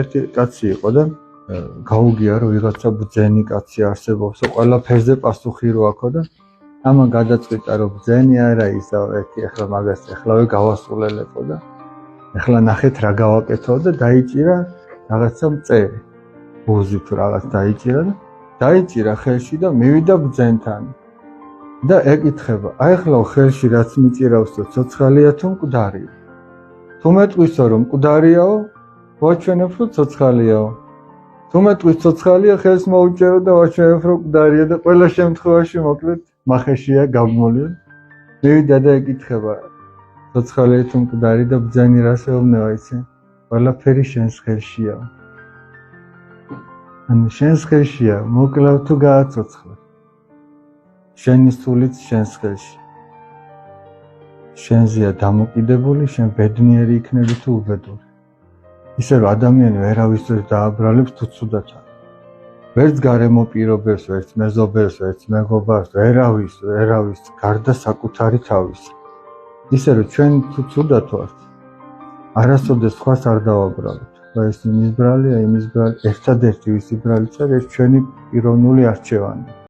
ერთი კაცი იყო და გაუგია რომ ვიღაცა ბძენი კაცი არსებობს, ყველაფერზე პასუხი რო აქვს და ამან გადაწყვიტა რომ ბძენი არა ისა ერთი ახლა მაგას ახლავე გავასრულებო და ახლა ნახეთ რა გავაკეთო და დაიჭირა რაღაცა მწერი. ბუზი თუ რაღაც დაიჭირა ხელში და მივიდა ბძენთან. და ეკითხება, აი ახლა ხელში რაც მიჭირავსო, ცოცხალია თუ მკვდარია? თუ მეტყვისო რომ მკვდარიაო, ვაჩვენებ რომ ცოცხალიაო. თუ მეტყვის ცოცხალია, ხელს მოუჭერო და ვაჩვენებ რომ მკვდარია და ყველა შემთხვევაში მოკლედ მახეშია გაგმოლია. მივიდა და ეკითხება, ცოცხალია თუ მკვდარი და ბძენი რას ეუბნება იცი? ყველაფერი შენს ხელშია. ანუ შენს ხელშია, მოკლავ თუ გააცოცხლე. შენი სულიც შენს ხელში. შენზეა დამოკიდებული, შენ ბედნიერი იქნები თუ უბედური. ისე რომ ადამიანი ვერავის ვერ დააბრალებს თუ ცუდად არის. ვერც გარემო პირობებს, ვერც მეზობელს, ვერც მეგობარს, ვერავის გარდა საკუთარი თავის. ისე რომ ჩვენ თუ ცუდად ვართ, არასოდეს სხვას არ დავაბრალოთ. და ეს იმის ბრალია, იმის ბრალი, ერთადერთი ვისი ბრალიც არის ჩვენი პიროვნული არჩევანი.